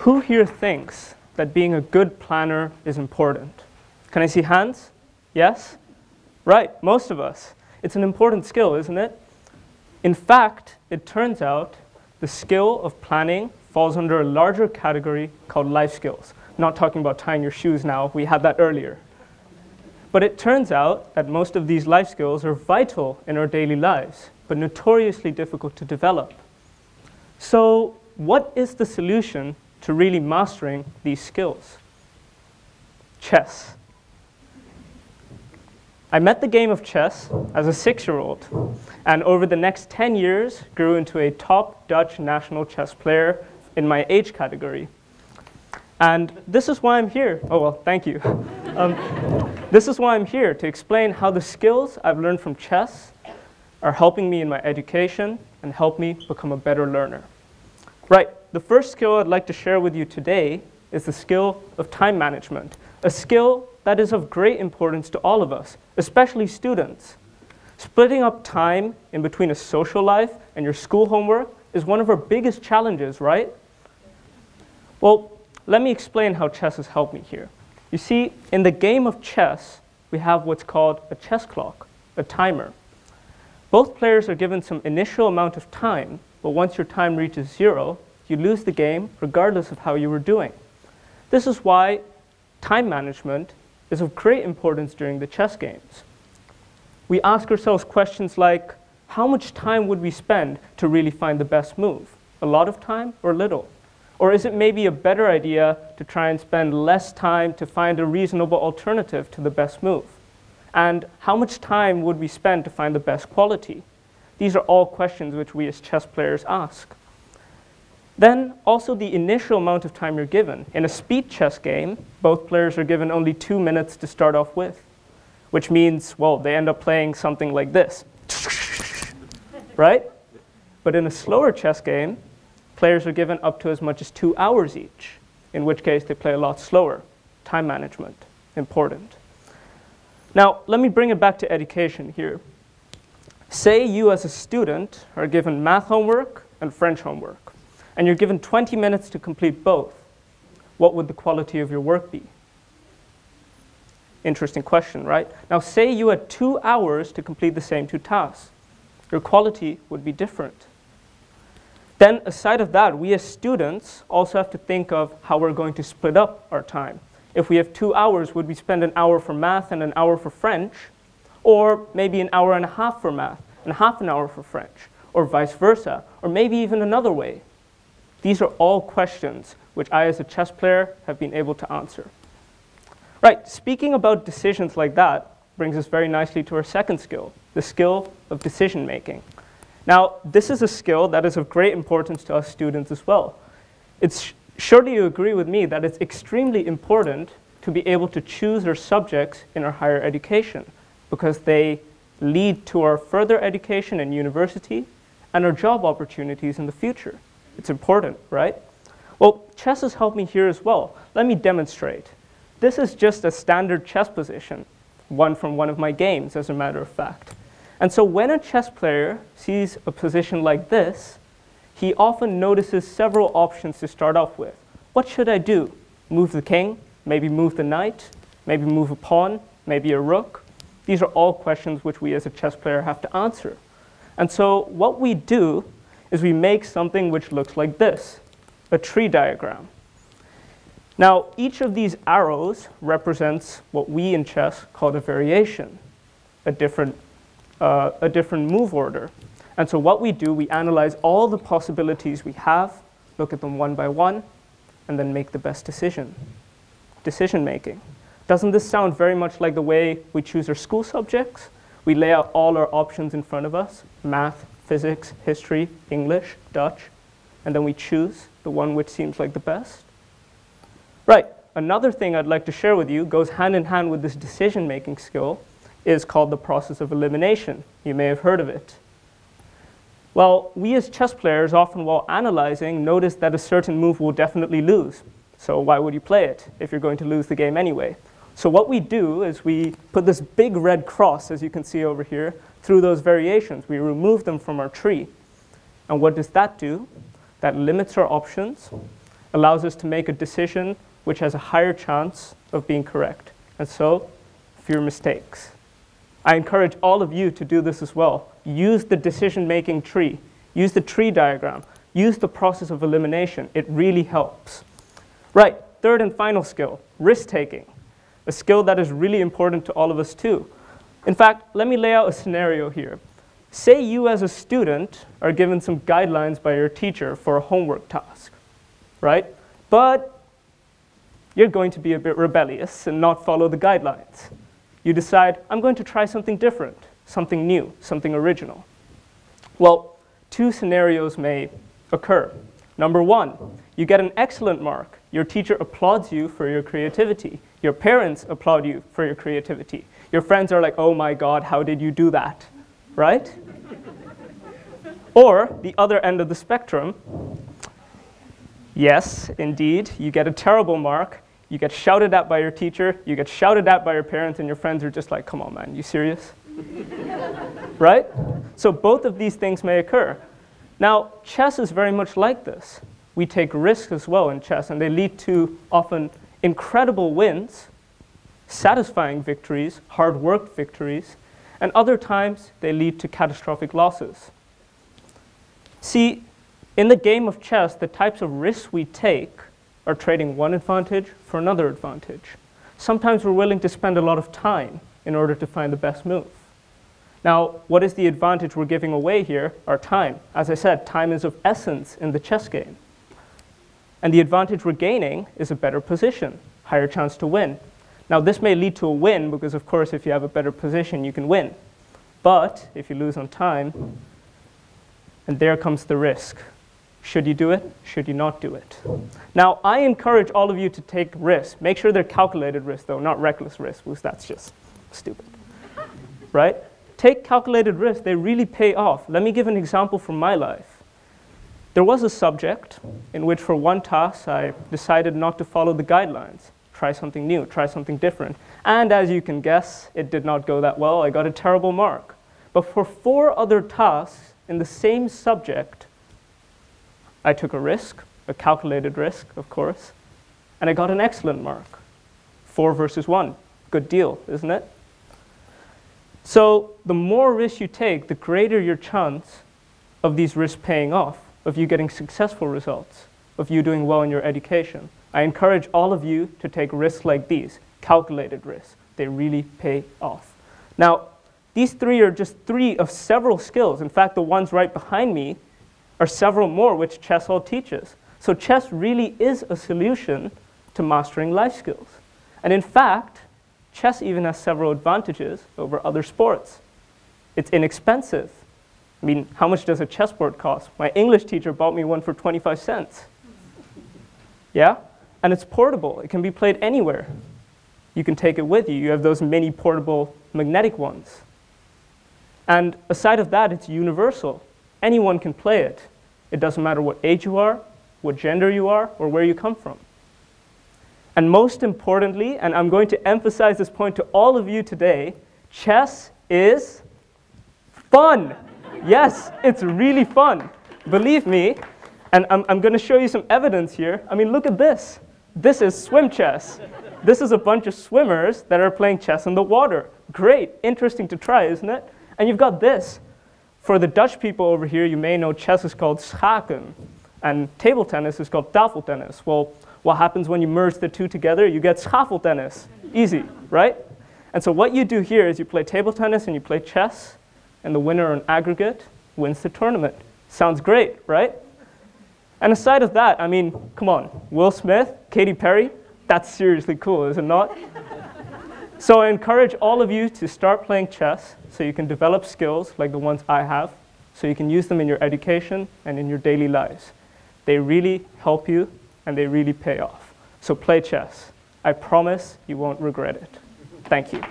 Who here thinks that being a good planner is important? Can I see hands? Yes? Right, most of us. It's an important skill, isn't it? In fact, it turns out the skill of planning falls under a larger category called life skills. I'm not talking about tying your shoes now, we had that earlier. But it turns out that most of these life skills are vital in our daily lives, but notoriously difficult to develop. So, what is the solution to really mastering these skills? Chess. I met the game of chess as a 6-year-old, and over the next 10 years grew into a top Dutch national chess player in my age category. And this is why I'm here. Oh, well, thank you. This is why I'm here, to explain how the skills I've learned from chess are helping me in my education and help me become a better learner. Right, the first skill I'd like to share with you today is the skill of time management, a skill that is of great importance to all of us, especially students. Splitting up time in between a social life and your school homework is one of our biggest challenges, right? Well, let me explain how chess has helped me here. You see, in the game of chess, we have what's called a chess clock, a timer. Both players are given some initial amount of time, but once your time reaches 0, you lose the game regardless of how you were doing. This is why time management is of great importance during the chess games. We ask ourselves questions like, how much time would we spend to really find the best move? A lot of time or little? Or is it maybe a better idea to try and spend less time to find a reasonable alternative to the best move? And how much time would we spend to find the best quality? These are all questions which we as chess players ask. Then also the initial amount of time you're given. In a speed chess game, both players are given only 2 minutes to start off with, which means, well, they end up playing something like this, right? But in a slower chess game, players are given up to as much as 2 hours each, in which case they play a lot slower. Time management, important. Now, let me bring it back to education here. Say you as a student are given math homework and French homework, and you're given 20 minutes to complete both. What would the quality of your work be? Interesting question, right? Now, say you had 2 hours to complete the same 2 tasks. Your quality would be different. Then, aside of that, we as students also have to think of how we're going to split up our time. If we have 2 hours, would we spend an hour for math and an hour for French? Or maybe an hour and a half for math and half an hour for French? Or vice versa? Or maybe even another way? These are all questions which I as a chess player have been able to answer. Right, speaking about decisions like that brings us very nicely to our second skill, the skill of decision making. Now, this is a skill that is of great importance to us students as well. Surely you agree with me that it's extremely important to be able to choose our subjects in our higher education because they lead to our further education in university and our job opportunities in the future. It's important, right? Well, chess has helped me here as well. Let me demonstrate. This is just a standard chess position, one from one of my games, as a matter of fact. And so when a chess player sees a position like this, he often notices several options to start off with. What should I do? Move the king? Maybe move the knight? Maybe move a pawn? Maybe a rook? These are all questions which we as a chess player have to answer. And so what we do is we make something which looks like this, a tree diagram. Now, each of these arrows represents what we in chess call a variation, a different move order. And so what we do, we analyze all the possibilities we have, look at them one by one, and then make the best decision. Decision making. Doesn't this sound very much like the way we choose our school subjects? We lay out all our options in front of us, math, physics, history, English, Dutch, and then we choose the one which seems like the best. Right, another thing I'd like to share with you goes hand in hand with this decision-making skill is called the process of elimination. You may have heard of it. Well, we as chess players often while analyzing notice that a certain move will definitely lose. So why would you play it if you're going to lose the game anyway? So what we do is we put this big red cross, as you can see over here, through those variations. We remove them from our tree. And what does that do? That limits our options allows us to make a decision which has a higher chance of being correct, and so fewer mistakes. I encourage all of you to do this as well. Use the decision-making tree. Use the tree diagram. Use the process of elimination. It really helps. Right, third and final skill, risk-taking. A skill that is really important to all of us too. In fact, let me lay out a scenario here. Say you as a student are given some guidelines by your teacher for a homework task, right? But you're going to be a bit rebellious and not follow the guidelines. You decide, I'm going to try something different, something new, something original. Well, two scenarios may occur. Number one, you get an excellent mark. Your teacher applauds you for your creativity. Your parents applaud you for your creativity. Your friends are like, oh my God, how did you do that? Right? Or the other end of the spectrum, yes, indeed, you get a terrible mark. You get shouted at by your teacher. You get shouted at by your parents, and your friends are just like, come on, man, you serious? Right? So both of these things may occur. Now, chess is very much like this. We take risks as well in chess, and they lead to often incredible wins, satisfying victories, hard-worked victories, and other times they lead to catastrophic losses. See, in the game of chess, the types of risks we take are trading one advantage for another advantage. Sometimes we're willing to spend a lot of time in order to find the best move. Now, what is the advantage we're giving away here? Our time. As I said, time is of essence in the chess game. And the advantage we're gaining is a better position, higher chance to win. Now, this may lead to a win because, of course, if you have a better position, you can win. But if you lose on time, and there comes the risk. Should you do it? Should you not do it? Now, I encourage all of you to take risks. Make sure they're calculated risks, though, not reckless risks, because that's just stupid. Right? Take calculated risks. They really pay off. Let me give an example from my life. There was a subject in which, for one task, I decided not to follow the guidelines. Try something new, try something different. And as you can guess, it did not go that well. I got a terrible mark. But for 4 other tasks in the same subject, I took a risk, a calculated risk, of course, and I got an excellent mark. 4 versus 1. Good deal, isn't it? So the more risks you take, the greater your chance of these risks paying off, of you getting successful results, of you doing well in your education. I encourage all of you to take risks like these, calculated risks. They really pay off. Now, these 3 are just 3 of several skills. In fact, the ones right behind me are several more which chess all teaches. So chess really is a solution to mastering life skills. And in fact, chess even has several advantages over other sports. It's inexpensive. I mean, how much does a chessboard cost? My English teacher bought me one for 25 cents. Yeah? And it's portable. It can be played anywhere. You can take it with you. You have those mini portable magnetic ones. And aside of that, it's universal. Anyone can play it. It doesn't matter what age you are, what gender you are, or where you come from. And most importantly, and I'm going to emphasize this point to all of you today, chess is fun. Yes, it's really fun. Believe me, and I'm going to show you some evidence here. I mean, look at this. This is swim chess. This is a bunch of swimmers that are playing chess in the water. Great, interesting to try, isn't it? And you've got this. For the Dutch people over here, you may know chess is called schaken, and table tennis is called tafeltennis. Well, what happens when you merge the two together? You get schafeltennis. Easy, right? And so what you do here is you play table tennis and you play chess, and the winner on aggregate wins the tournament. Sounds great, right? And aside of that, I mean, come on, Will Smith, Katy Perry, that's seriously cool, is it not? So I encourage all of you to start playing chess so you can develop skills like the ones I have, so you can use them in your education and in your daily lives. They really help you and they really pay off. So play chess. I promise you won't regret it. Thank you.